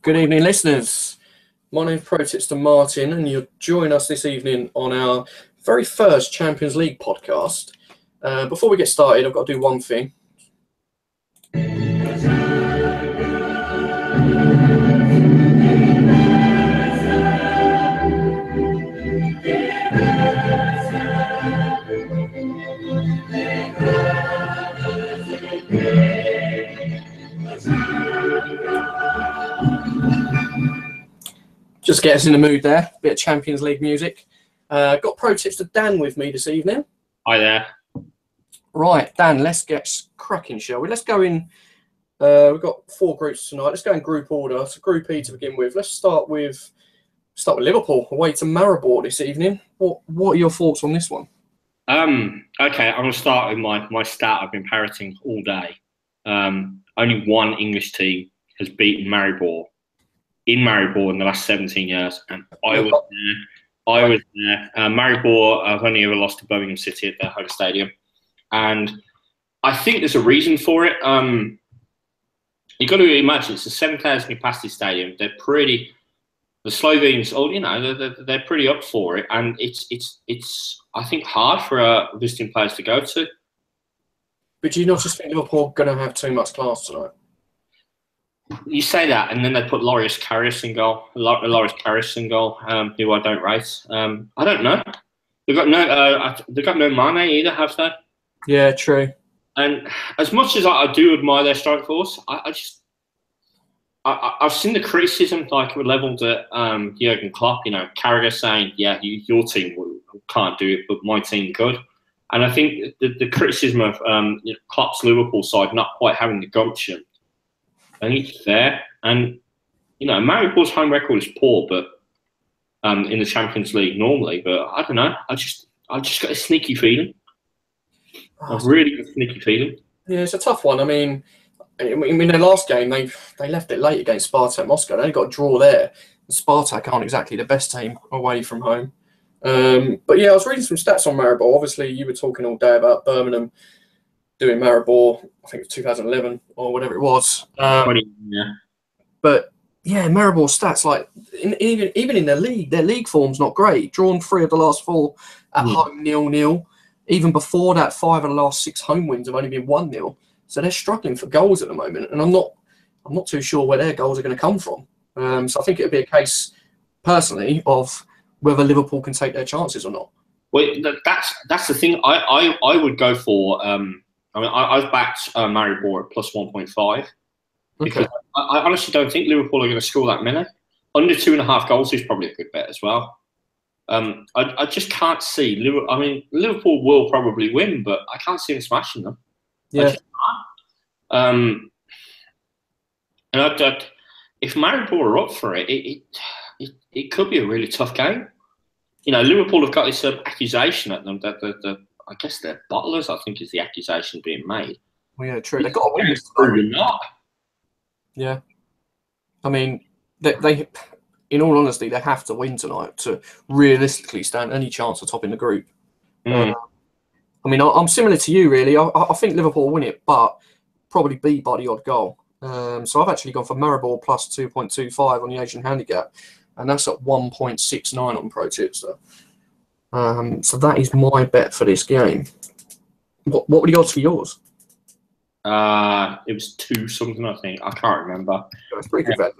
Good evening, listeners. My name's Pro Tipster Martin, and you're joining us this evening on our very first Champions League podcast. Before we get started, I've got to do one thing. Just get us in the mood there. Bit of Champions League music. Got Pro Tipster Dan with me this evening. Hi there. Right, Dan, let's get cracking, shall we? Let's go in. We've got 4 groups tonight. Let's go in group order. So Group E to begin with. Let's start with Liverpool away to Maribor this evening. What are your thoughts on this one? Okay, I'm going to start with my stat I've been parroting all day. Only one English team has beaten Maribor in Maribor in the last 17 years, and I was there. Maribor, I've only ever lost to Birmingham City at their home stadium, and I think there's a reason for it. You've got to imagine it's a 7,000 capacity stadium. The Slovenes, they're pretty up for it, and it's I think hard for visiting players to go to. But do you not just think Liverpool are going to have too much class tonight? You say that, and then they put Loris Karius in goal. Who I don't rate. I don't know. They've got no Mane either, have they? Yeah, true. And as much as I do admire their strike force, I've seen the criticism levelled at Jurgen Klopp. Carragher saying, "Yeah, your team can't do it, but my team could." And I think the criticism of Klopp's Liverpool side not quite having the gumption, I think it's fair. And Maribor's home record is poor, but in the Champions League normally. But I don't know. I just got a sneaky feeling. A really good sneaky feeling. Yeah, it's a tough one. I mean, their last game they left it late against Spartak Moscow. They only got a draw there. Spartak aren't exactly the best team away from home. But yeah, I was reading some stats on Maribor. Obviously, you were talking all day about Birmingham doing Maribor. I think it was 2011 or whatever it was. Yeah. But yeah, Maribor stats even in their league form's not great. Drawn 3 of the last 4 at home, 0-0. Even before that, 5 of the last 6 home wins have only been 1-0. So they're struggling for goals at the moment, and I'm not too sure where their goals are going to come from. So I think it'd be a case, personally, of whether Liverpool can take their chances or not. Well, that's the thing. I would go for. I've backed Maribor at plus 1.5 because I honestly don't think Liverpool are going to score that many. Under 2.5 goals is probably a good bet as well. I just can't see Liverpool. I mean, Liverpool will probably win, but I can't see them smashing them. Yeah. And if Maribor are up for it, it could be a really tough game. Liverpool have got this accusation at them that I guess they're bottlers. I think is the accusation being made. Well, yeah, true. They've got to win. Probably not. Yeah. I mean, they in all honesty, they have to win tonight to realistically stand any chance of topping the group. I mean, I'm similar to you, really. I think Liverpool will win it, but probably beat by the odd goal. So I've actually gone for Maribor plus 2.25 on the Asian handicap, and that's at 1.69 on Pro Tipster. So that is my bet for this game. What were the odds for yours? It was 2 something, I think. I can't remember. That's pretty good bet.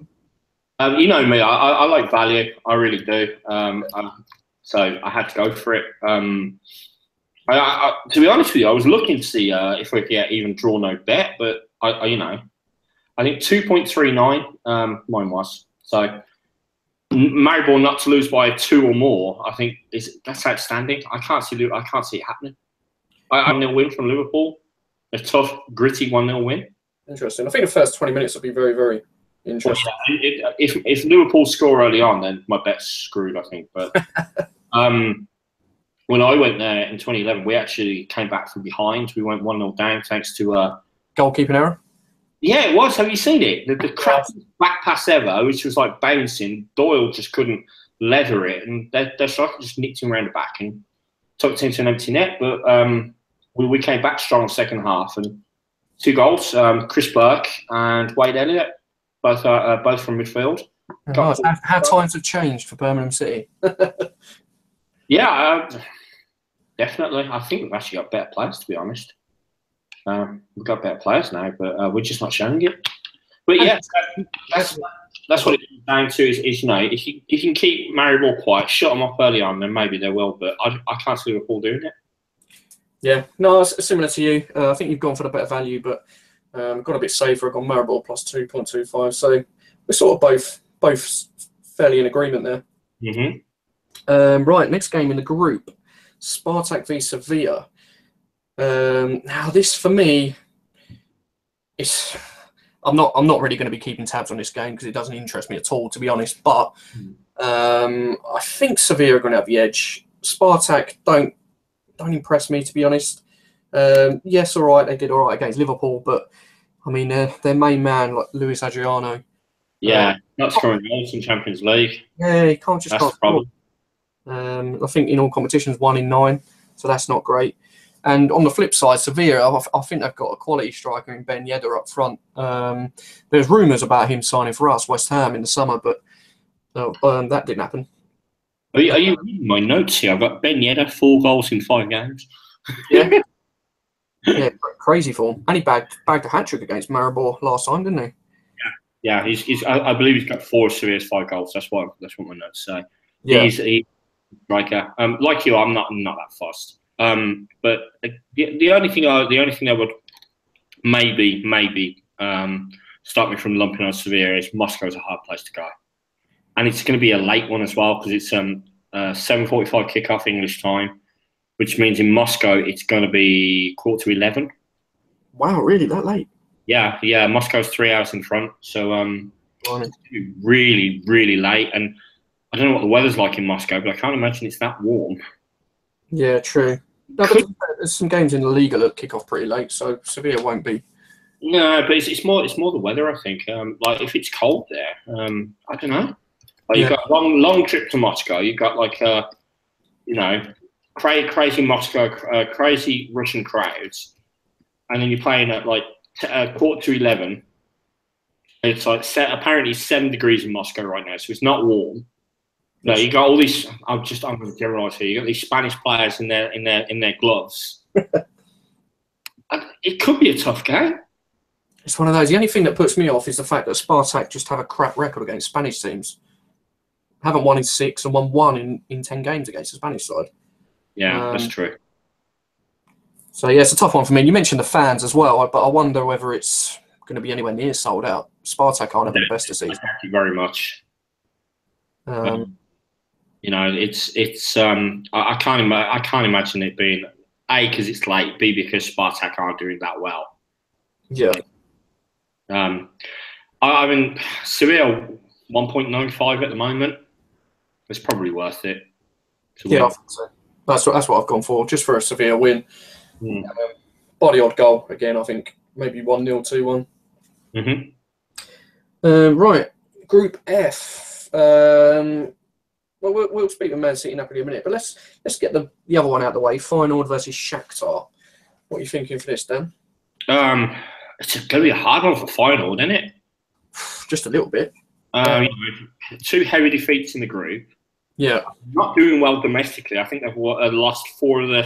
You know me, I like value. I really do. So I had to go for it. To be honest with you, I was looking to see if we could get even draw no bet, but I think 2.39 mine was. So Maribor not to lose by 2 or more, I think that's outstanding. I can't see it happening. I'm going to win from Liverpool. A tough, gritty 1-0 win. Interesting. I think the first 20 minutes will be very, very interesting. Well, yeah, if Liverpool score early on, then my bet's screwed, I think. But when I went there in 2011, we actually came back from behind. We went 1-0 down thanks to goalkeeping error. Yeah, it was. Have you seen it? The crappiest back pass ever, which was like bouncing. Doyle just couldn't leather it, and their striker just nicked him around the back and tucked into an empty net. But we came back strong second half and 2 goals. Chris Burke and Wade Elliott. both from midfield. Nice. How times have changed for Birmingham City. Yeah, definitely. I think we've actually got better players, to be honest. We've got better players now, but we're just not showing it. But yeah, that's what it comes down to. Is if you can keep Maribor quiet, shut them off early on, then maybe they will. But I can't see Liverpool doing it. Yeah, no, it's similar to you. I think you've gone for the better value, but got a bit safer. I've gone Maribor plus 2.25. So we're sort of both fairly in agreement there. Mm-hmm. Right, next game in the group, Spartak v Sevilla. Now this for me, I'm not really going to be keeping tabs on this game because it doesn't interest me at all, to be honest. But I think Sevilla are going to have the edge. Spartak don't impress me, to be honest. Yes, all right, they did all right against Liverpool, but I mean their main man, like Luis Adriano. Yeah, not scoring goals in Champions League. Yeah, he can't just. That's the problem. I think in all competitions 1 in 9, so that's not great. And on the flip side, Sevilla, I think they've got a quality striker in Ben Yedder up front. There's rumours about him signing for us, West Ham, in the summer, but that didn't happen. Are you reading my notes here? I've got Ben Yedder, 4 goals in 5 games. Yeah. Yeah, crazy form. And he bagged a hat-trick against Maribor last time, didn't he? Yeah, I believe he's got 4 Sevilla's 5 goals. That's what my notes say. Yeah. He's striker. Like you, I'm not that fussed. But the only thing I would maybe start me from lumping on Sevilla is Moscow's a hard place to go, and it's going to be a late one as well because it's 7:45 kickoff English time, which means in Moscow it's going to be 10:45. Wow, really that late? Yeah. Moscow's 3 hours in front, so it's really, really late. And I don't know what the weather's like in Moscow, but I can't imagine it's that warm. Yeah, true. No, but there's some games in the Liga that kick off pretty late, so Sevilla won't be. No, but it's more the weather, I think. Like if it's cold there, I don't know. Like you've got a long trip to Moscow. You've got like crazy Moscow, crazy Russian crowds, and then you're playing at like 10:45. It's like apparently 7 degrees in Moscow right now, so it's not warm. No, you got all these. I'm going to generalise here. You got these Spanish players in their gloves. It could be a tough game. It's one of those. The only thing that puts me off is the fact that Spartak just have a crap record against Spanish teams. Haven't won in 6 and won 1 in 10 games against the Spanish side. Yeah, that's true. So yeah, it's a tough one for me. You mentioned the fans as well, but I wonder whether it's going to be anywhere near sold out. Spartak aren't having the best of season. Thank you very much. It's I can't imagine it being A because it's late, B because Spartak aren't doing that well. Yeah. I mean Sevilla 1.95 at the moment. It's probably worth it. Yeah, I think so. That's what I've gone for, just for a Sevilla win. Body odd goal again. I think maybe 1-0, 2-1. Right, Group F. Well, we'll speak with Man City Napoli in a minute, but let's get the other one out of the way. Feyenoord versus Shakhtar. What are you thinking for this, Dan? It's going to be a hard one for Feyenoord, isn't it? Just a little bit. 2 heavy defeats in the group. Yeah. Not doing well domestically. I think they've lost 4 of their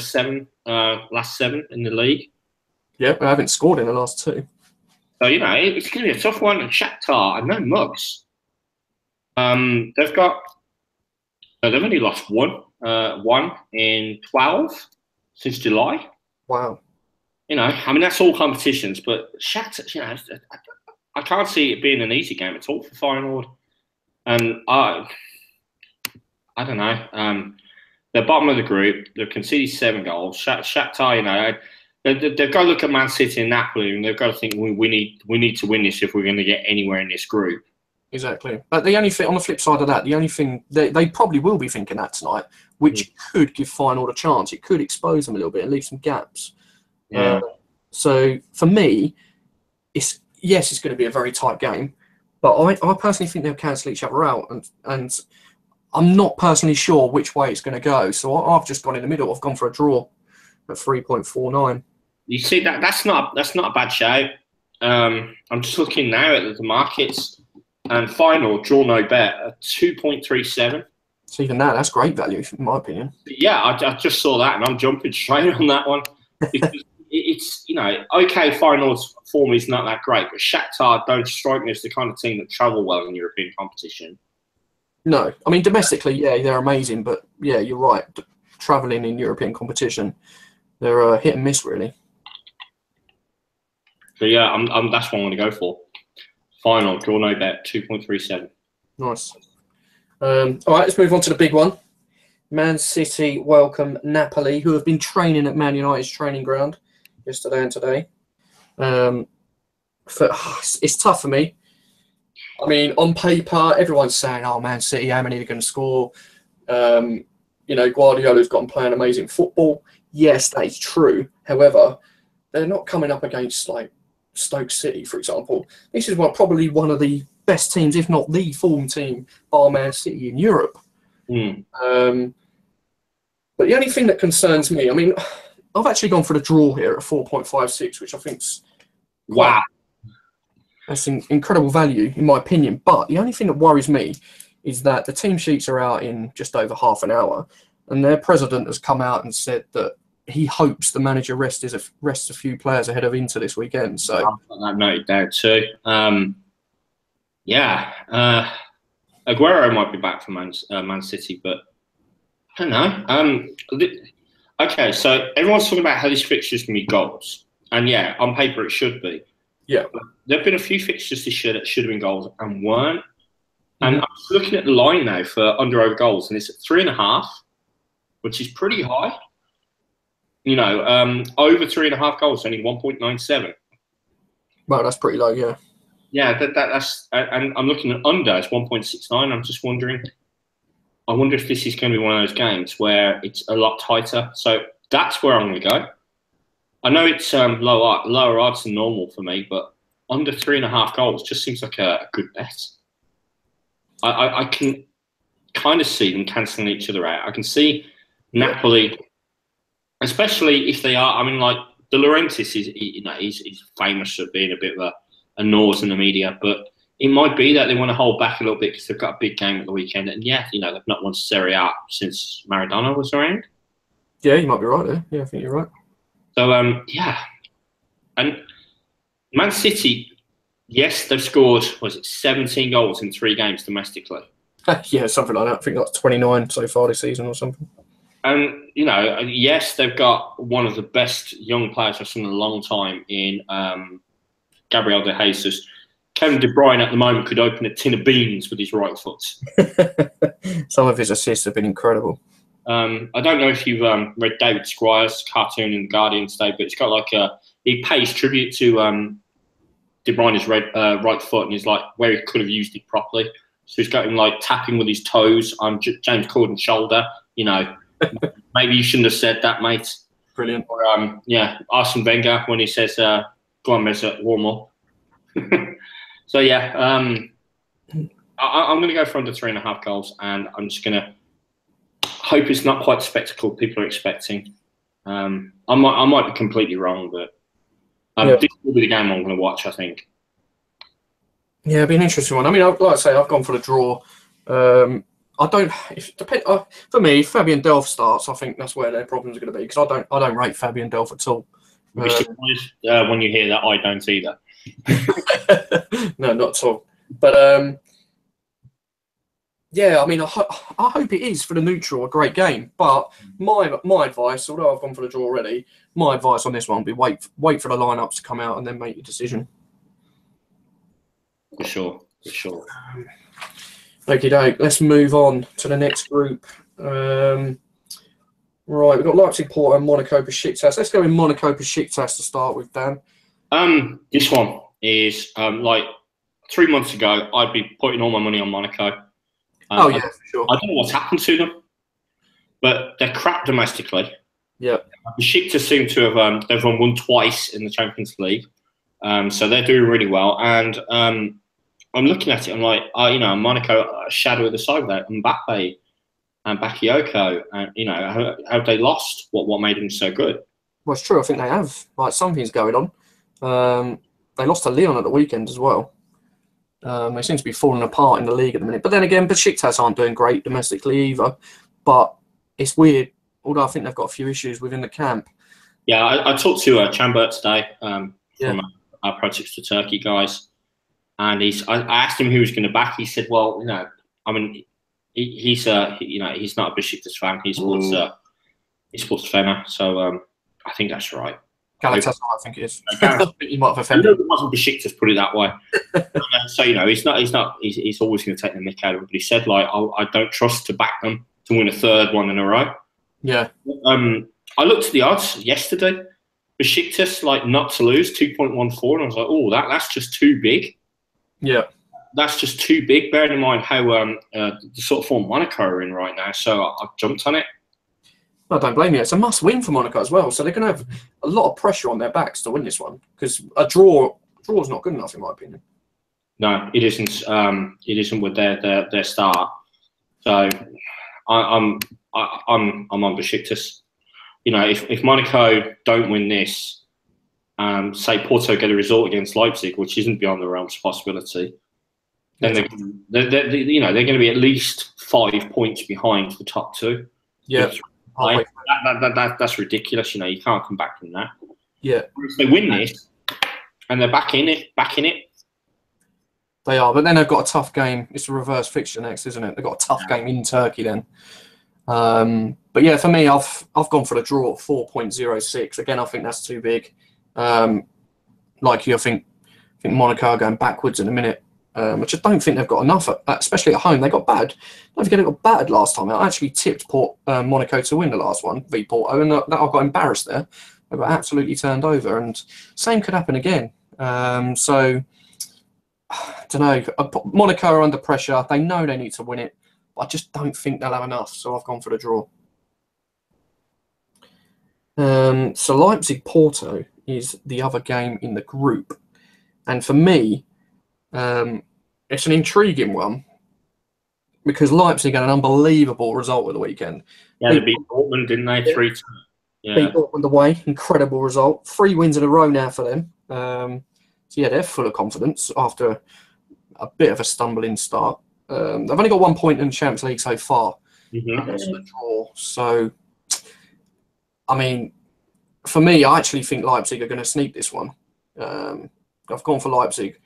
last 7 in the league. Yeah, but I haven't scored in the last 2. So, it's going to be a tough one. And Shakhtar, and no mugs. They've only lost one in 12 since July. Wow. I mean, that's all competitions, but Shakhtar, I can't see it being an easy game at all for Feyenoord. And I don't know. They're bottom of the group. They've conceded 7 goals. Shakhtar, they've got to look at Man City and Napoli, and they've got to think we need to win this if we're going to get anywhere in this group. Exactly. But the only thing on the flip side of that, the only thing they probably will be thinking that tonight, which could give Feyenoord a chance. It could expose them a little bit and leave some gaps. Yeah. So for me, it's going to be a very tight game, but I personally think they'll cancel each other out, and I'm not personally sure which way it's going to go. So I've just gone in the middle. I've gone for a draw at 3.49. You see that's not a bad shout. I'm just looking now at the markets. And final, draw no bet at 2.37. So even that's great value, in my opinion. Yeah, I just saw that and I'm jumping straight on that one. Because it's, okay, finals form is not that great, but Shakhtar don't strike me as the kind of team that travel well in European competition. No, I mean, domestically, yeah, they're amazing, but yeah, you're right. Travelling in European competition, they're hit and miss, really. So yeah, that's what I'm going to go for. Final, draw no bet, 2.37. Nice. All right, let's move on to the big one. Man City welcome Napoli, who have been training at Man United's training ground yesterday and today. It's tough for me. I mean, on paper, everyone's saying, "Oh, Man City, how many are going to score?" Guardiola's got them playing amazing football. Yes, that is true. However, they're not coming up against like Stoke City, for example. This is probably one of the best teams, if not the form team, bar Man City in Europe. But the only thing that concerns me, I mean, I've actually gone for the draw here at 4.56, which I think's wow. That's incredible value, in my opinion. But the only thing that worries me is that the team sheets are out in just over half an hour, and their president has come out and said that he hopes the manager rests a few players ahead of Inter this weekend. So I've noted down too. Aguero might be back for Man City, but I don't know. Okay, so everyone's talking about how these fixtures can be goals, and yeah, on paper it should be. Yeah, but there have been a few fixtures this year that should have been goals and weren't. And I'm looking at the line now for under/over goals, and it's at 3.5, which is pretty high. Over 3.5 goals, only 1.97. Well, that's pretty low, yeah. Yeah, that's, and I'm looking at under, it's 1.69. I'm just wondering, I wonder if this is going to be one of those games where it's a lot tighter. So that's where I'm going to go. I know it's lower odds than normal for me, but under 3.5 goals just seems like a good bet. I can kind of see them cancelling each other out. I can see Napoli, especially if they are. I mean, like De Laurentiis he's famous for being a bit of a nose in the media, but it might be that they want to hold back a little bit because they've got a big game at the weekend, and they've not won Serie A since Maradona was around. Yeah, you might be right there. Yeah, I think you're right. So and Man City. Yes, they've scored, 17 goals in 3 games domestically? Yeah, something like that. I think that's 29 so far this season or something. And, yes, they've got one of the best young players I've seen in a long time in Gabriel De Jesus. Kevin De Bruyne at the moment could open a tin of beans with his right foot. Some of his assists have been incredible. I don't know if you've read David Squire's cartoon in The Guardian today, but it's got he pays tribute to De Bruyne's right foot, and he's like where he could have used it properly. So he's got him tapping with his toes on James Corden's shoulder. Maybe you shouldn't have said that, mate. Brilliant. Or Arsene Wenger when he says, "Go on, Mesut, warm up." So I'm going to go for under 3.5 goals, and I'm just going to hope it's not quite the spectacle people are expecting. I might be completely wrong, but. This will be the game I'm going to watch, I think. Yeah, it'll be an interesting one. I mean, like I say, I've gone for the draw. For me, if Fabian Delph starts, I think that's where their problems are going to be because I don't rate Fabian Delph at all. You'll be surprised when you hear that I don't either. No, not at all. But I mean, I hope it is for the neutral a great game. But my advice, although I've gone for the draw already, my advice on this one would be wait for the lineups to come out and then make your decision. For sure. Okie doke. Let's move on to the next group. Right, we've got Leipzig, Porto, and Monaco, Besiktas. Let's go in Monaco, Besiktas to start with, Dan. This one is 3 months ago, I'd be putting all my money on Monaco. For sure. I don't know what's happened to them, but they're crap domestically. Yeah. Besiktas seem to have they've won twice in the Champions League, so they're doing really well. And I'm looking at it, I'm like, Monaco, a shadow of the side of that, Mbappe and Bakayoko, and have they lost? What made them so good? Well, it's true. I think they have. Something's going on. They lost to Lyon at the weekend as well. They seem to be falling apart in the league at the minute. But then again, Besiktas aren't doing great domestically either. But it's weird, although I think they've got a few issues within the camp. Yeah, I talked to Chambert today from Yeah. our Projects to Turkey guys, and I asked him who was going to back. He said, "Well, I mean, he's not a Besiktas fan. He supports Fener, so I think that's right." Galatasaray, I think it is. You might have offended. It wasn't Besiktas, put it that way. So he's always going to take the mick out of it. But he said, like, I don't trust to back them to win a third one in a row. Yeah. I looked at the odds yesterday. Besiktas, like, not to lose, 2.14, and I was like, oh, that's just too big. Yeah. That's just too big, bearing in mind how the sort of form Monaco are in right now. So I jumped on it. I don't blame you. It's a must-win for Monaco as well. So they're going to have a lot of pressure on their backs to win this one, because a draw is not good enough, in my opinion. No, it isn't. It isn't with their start. So I'm on Besiktas. If Monaco don't win this, say Porto get a result against Leipzig, which isn't beyond the realms of possibility, then they're going to be at least 5 points behind the top two. Yeah, that's ridiculous. You can't come back from that. Yeah, if they win this and they're back in it. They are, but then they've got a tough game. It's a reverse fixture next, isn't it? They've got a tough game in Turkey then. But yeah, for me, I've gone for the draw at 4.06. Again, I think that's too big. Like you, I think Monaco are going backwards in a minute, which I don't think they've got enough, especially at home. They got bad. Don't forget, they got battered last time. I actually tipped Monaco to win the last one, v Porto, and I got embarrassed there. They got absolutely turned over, and same could happen again. So, I don't know. Monaco are under pressure. They know they need to win it. I just don't think they'll have enough, so I've gone for the draw. So Leipzig-Porto is the other game in the group. And for me, it's an intriguing one because Leipzig had an unbelievable result at the weekend. Yeah, they beat Dortmund, didn't they? 3-2. Yeah. Beat Dortmund away. Incredible result. 3 wins in a row now for them. So yeah, they're full of confidence after a bit of a stumbling start. They've only got 1 point in the Champions League so far. Mm-hmm. That's the draw. So, I mean, for me, I actually think Leipzig are going to sneak this one. I've gone for Leipzig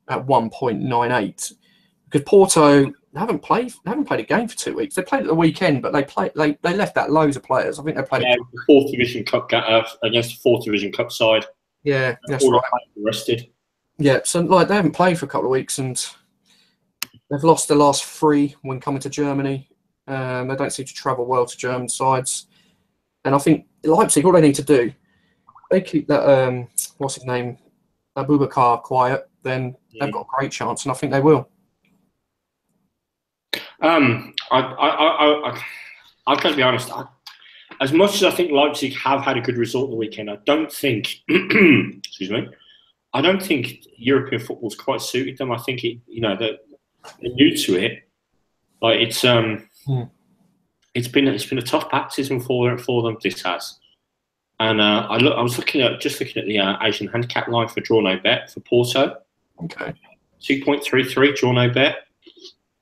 at 1.98 because Porto haven't played a game for 2 weeks. They played at the weekend, but they left out loads of players. I think they played the fourth division cup against the fourth division cup side. Yeah, that's all right. Rested. Yeah, so like they haven't played for a couple of weeks and they've lost their last 3 when coming to Germany. They don't seem to travel well to German sides. And I think Leipzig, all they need to do, they keep that, what's his name, Abubakar quiet, then they've got a great chance, and I think they will. I've got to be honest. As much as I think Leipzig have had a good result the weekend, I don't think, excuse me, I don't think European football's quite suited them. I think they're new to it. Like it's been a tough baptism for them. This has, and I was looking at the Asian handicap line for draw no bet for Porto. Okay, 2.33 draw no bet.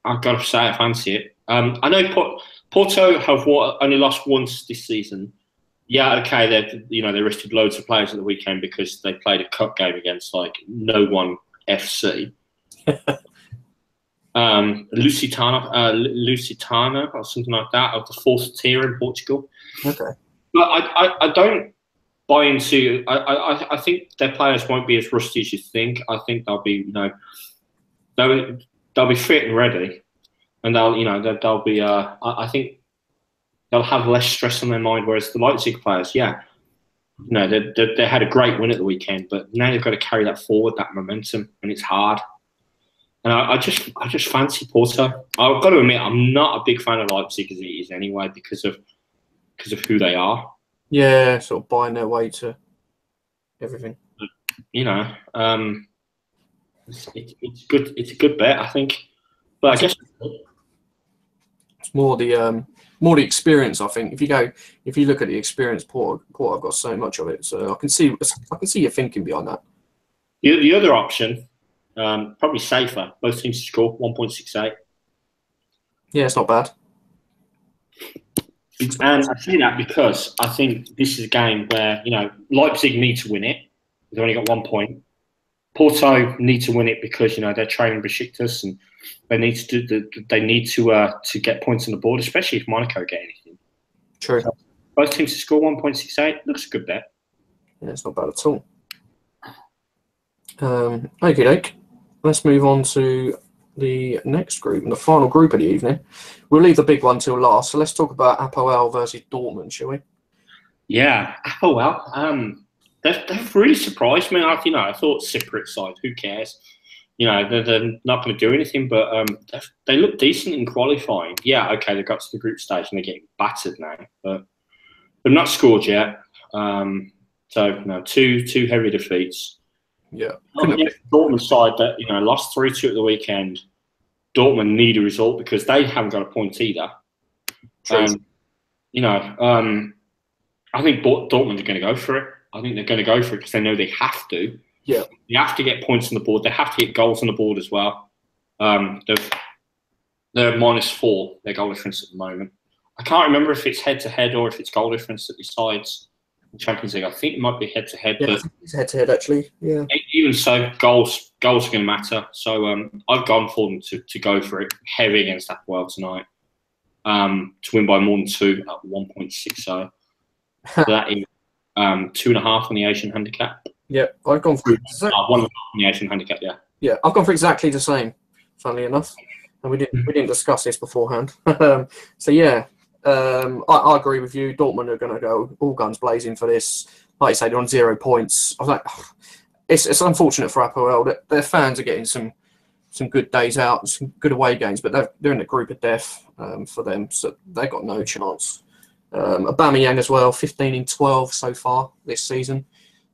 I've got to say I fancy it. I know Porto have only lost once this season. Yeah, okay, they rested loads of players at the weekend because they played a cup game against like no one FC. Lusitano or something like that of the 4th tier in Portugal. Okay, but I don't buy into. I think their players won't be as rusty as you think. I think they'll be they'll be fit and ready, and they'll be. I think they'll have less stress on their mind. Whereas the Leipzig players, they had a great win at the weekend, but now they've got to carry that forward, that momentum, and it's hard. And I just fancy Porto. I've got to admit, I'm not a big fan of Leipzig as it is anyway because of who they are. Yeah, sort of buying their way to everything. It's good. It's a good bet, I think. But I guess it's more the experience. I think if you look at the experience, Porto have got so much of it. So I can see your thinking behind that. The other option Probably safer. Both teams to score 1.68. Yeah, it's not bad. And I say that because I think this is a game where, Leipzig need to win it. They've only got 1 point. Porto need to win it because, they're training Besiktas and they need to get points on the board, especially if Monaco get anything. True. So both teams to score 1.68 looks a good bet. Yeah, it's not bad at all. Okay, doke. Let's move on to the next group and the final group of the evening. We'll leave the big one till last. So let's talk about Apoel versus Dortmund, shall we? Yeah, Apoel. They've really surprised me. I thought Cypriot side. Who cares? They're not going to do anything, but they look decent in qualifying. Yeah, okay, they got to the group stage and they're getting battered now, but they've not scored yet. Two heavy defeats. Yeah. Dortmund side that lost 3-2 at the weekend. Dortmund need a result because they haven't got a point either. True. I think Dortmund are going to go for it. I think they're going to go for it because they know they have to. Yeah. They have to get points on the board. They have to get goals on the board as well. They're -4, their goal difference at the moment. I can't remember if it's head-to-head or if it's goal difference that decides the Champions League. I think it might be head-to-head. Yeah, but I think it's head-to-head, actually. Yeah. Even so, goals are going to matter. So I've gone for them to go for it heavy against Apoel tonight. To win by more than 2 at 1.60. So that is 2.5 on the Asian handicap. Yeah, I've gone for 1.5 on the Asian handicap. Yeah. Yeah, I've gone for exactly the same. Funnily enough, and we didn't discuss this beforehand. So yeah, I agree with you. Dortmund are going to go all guns blazing for this. Like you say, they're on 0 points. I was like, it's unfortunate for Apoel that their fans are getting some good days out, some good away games, but they're in the group of death for them, so they've got no chance. Aubameyang as well, 15 in 12 so far this season.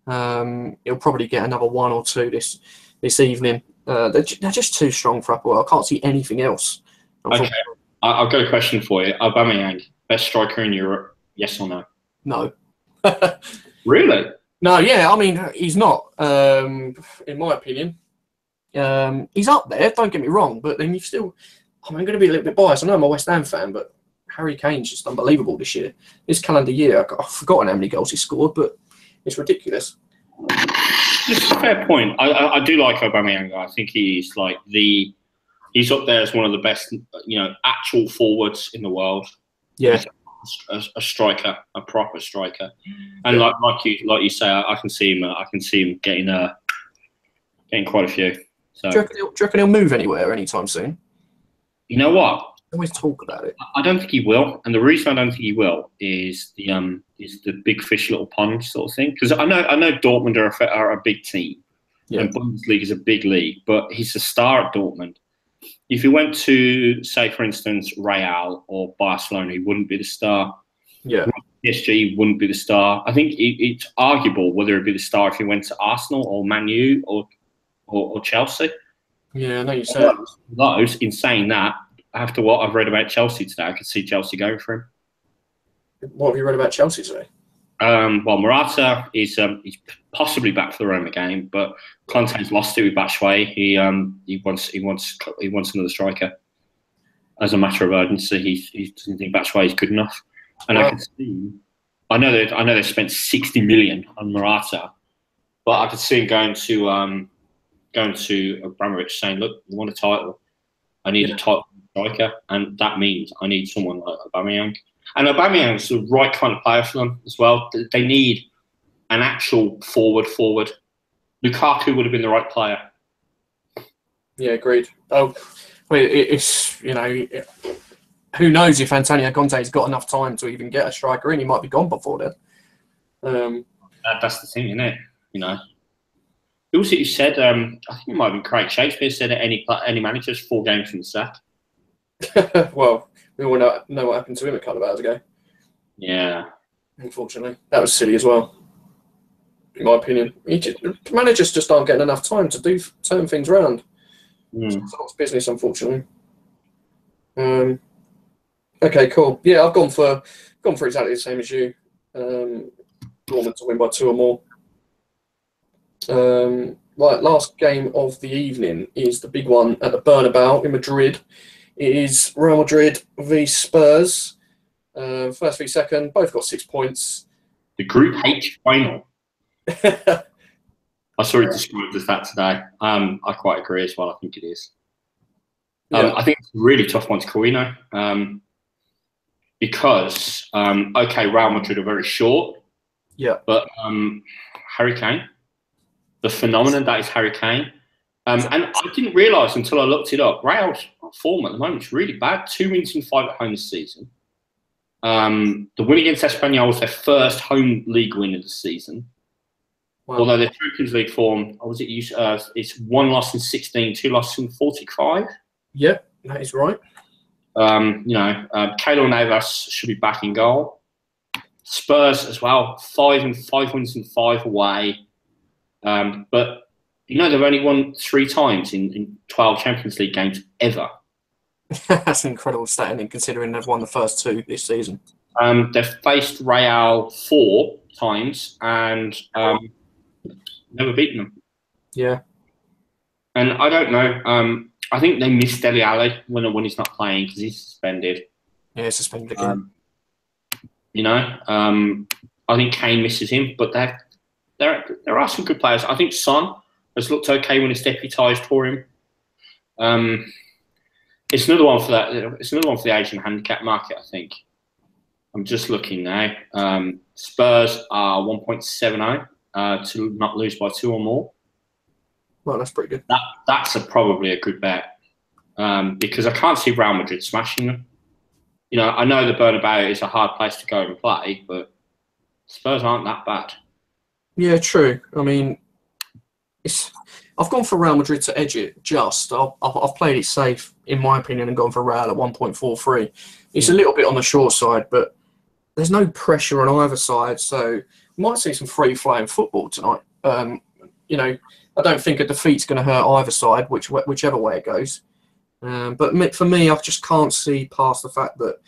He'll probably get another 1 or 2 this evening. They're just too strong for Apoel. I can't see anything else. Okay, I've got a question for you. Aubameyang, best striker in Europe, yes or no? No. Really? No, yeah, I mean, he's not, in my opinion. He's up there, don't get me wrong, but then I'm going to be a little bit biased. I know I'm a West Ham fan, but Harry Kane's just unbelievable this year. This calendar year, I've forgotten how many goals he scored, but it's ridiculous. It's a fair point. I do like Aubameyang. I think he's he's up there as one of the best, actual forwards in the world. Yeah, a striker, a proper striker, and yeah. like you say, I can see him getting quite a few. So, do you reckon he'll move anywhere anytime soon? You know what? I always talk about it. I don't think he will, and the reason I don't think he will is the big fish, little pond sort of thing. Because I know Dortmund are a big team, and Bundesliga is a big league, but he's a star at Dortmund. If he went to, say, for instance, Real or Barcelona, he wouldn't be the star. Yeah. PSG wouldn't be the star. I think it's arguable whether he'd be the star if he went to Arsenal or Man U or Chelsea. Yeah, I know you said. Those, in saying that, after what I've read about Chelsea today, I could see Chelsea going for him. What have you read about Chelsea today? Well, Morata is he's possibly back for the Roma game, but Conte's lost it with Batshuayi. He wants another striker. As a matter of urgency, he doesn't think Batshuayi is good enough. And wow. I know they spent 60 million on Morata, but I could see him going to Abramovich saying, "Look, we want a title. I need a title striker, and that means I need someone like Aubameyang." And Aubameyang's the right kind of player for them as well. They need an actual forward. Lukaku would have been the right player. Yeah, agreed. Oh, well, it's who knows if Antonio Conte's got enough time to even get a striker in? He might be gone before then. That's the thing, isn't it? Who was it who said? I think it might have been Craig Shakespeare said that any manager's 4 games from the sack. Well, we all know what happened to him a couple of hours ago. Yeah. Unfortunately. That was silly as well, in my opinion. Managers just aren't getting enough time to turn things around. It's not business, unfortunately. Okay, cool. Yeah, I've gone for exactly the same as you. Dortmund to win by 2 or more. Right, last game of the evening is the big one at the Bernabeu in Madrid. It is Real Madrid v Spurs. First v second, both got 6 points. The Group H final. I saw it described as that today. I quite agree as well. I think it is. I think it's a really tough one to call, because Real Madrid are very short. Yeah. But Harry Kane, the phenomenon that is Harry Kane. And I didn't realise until I looked it up, Real's form at the moment is really bad. 2 wins and 5 at home this season. The win against Espanyol was their first home league win of the season. Wow. Although their Champions League form, it's 1 loss in 16, 2 losses in 45. Yeah, that is right. Keylor Navas should be back in goal. Spurs as well, 5 wins and 5 away. But they've only won 3 times in 12 Champions League games ever. That's an incredible stat, considering they've won the first 2 this season. They've faced Real 4 times and never beaten them. Yeah. And I don't know. I think they miss Dele Alli when he's not playing because he's suspended. Yeah, he's suspended again. I think Kane misses him, but there are some good players. I think Son has looked okay when he's deputised for him. It's another one for that. It's another one for the Asian handicap market, I think. I'm just looking now. Spurs are 1.70 to not lose by 2 or more. Well, that's pretty good. That's probably a good bet because I can't see Real Madrid smashing them. I know the Bernabeu is a hard place to go and play, but Spurs aren't that bad. Yeah, true. I mean, I've gone for Real Madrid to edge it. I've played it safe, in my opinion, and gone for Real at 1.43. It's a little bit on the short side, but there's no pressure on either side, so we might see some free-flowing football tonight. I don't think a defeat's going to hurt either side, whichever way it goes. But for me, I just can't see past the fact that,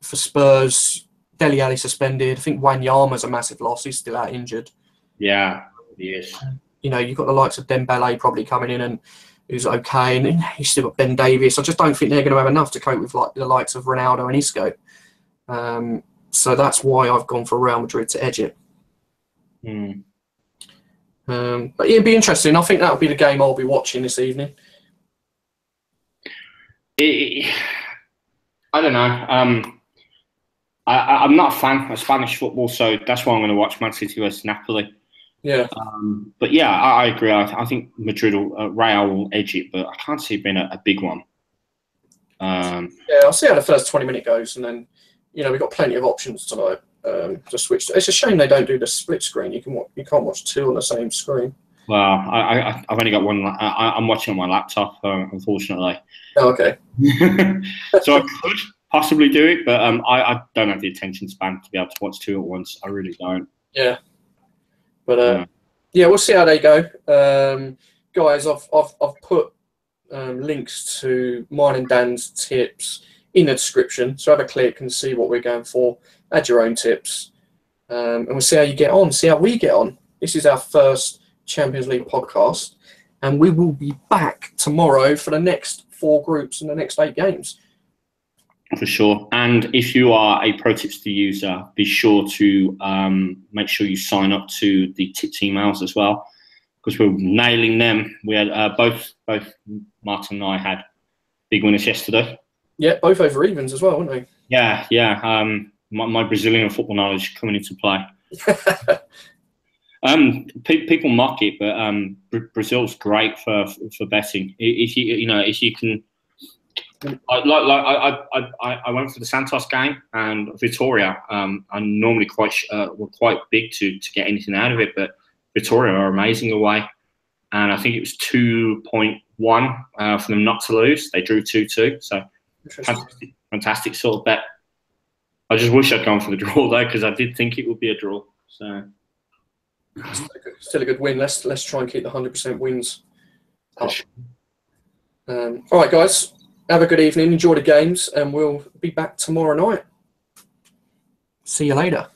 for Spurs, Dele Alli suspended. I think Wanyama's a massive loss. He's still out injured. Yeah, he is. You've got the likes of Dembele probably coming in and who's okay, and he's still got Ben Davies. I just don't think they're going to have enough to cope with the likes of Ronaldo and Isco. So that's why I've gone for Real Madrid to edge it. But it'd be interesting. I think that'll be the game I'll be watching this evening. I don't know. I'm not a fan of Spanish football, so that's why I'm going to watch Man City versus Napoli. Yeah. But yeah, I agree. I think Madrid Real will edge it, but I can't see it being a big one. Yeah, I'll see how the first 20-minute goes, and then we've got plenty of options tonight to switch. It's a shame they don't do the split screen. You can't watch 2 on the same screen. Well, I've only got one. I'm watching on my laptop, unfortunately. Oh, okay. So I could possibly do it, but I don't have the attention span to be able to watch 2 at once. I really don't. Yeah. But we'll see how they go. Guys, I've put links to mine and Dan's tips in the description, so have a click and see what we're going for. Add your own tips, and we'll see how you get on. See how we get on. This is our first Champions League podcast, and we will be back tomorrow for the next 4 groups and the next 8 games. For sure. And if you are a Pro Tipster user, be sure to make sure you sign up to the tips emails as well, because we're nailing them. We had both Martin and I had big winners yesterday. Yeah, both over evens as well, weren't we? Yeah. My Brazilian football knowledge coming into play. People mock it, but Brazil's great for betting. If you can. I went for the Santos game, and Vitória are normally were quite big to get anything out of it, but Vitória are amazing away, and I think it was 2.1 for them not to lose. They drew 2-2, so fantastic sort of bet. I just wish I'd gone for the draw though, because I did think it would be a draw. So still a good win. Let's try and keep the 100% wins up. All right, guys. Have a good evening, enjoy the games, and we'll be back tomorrow night. See you later.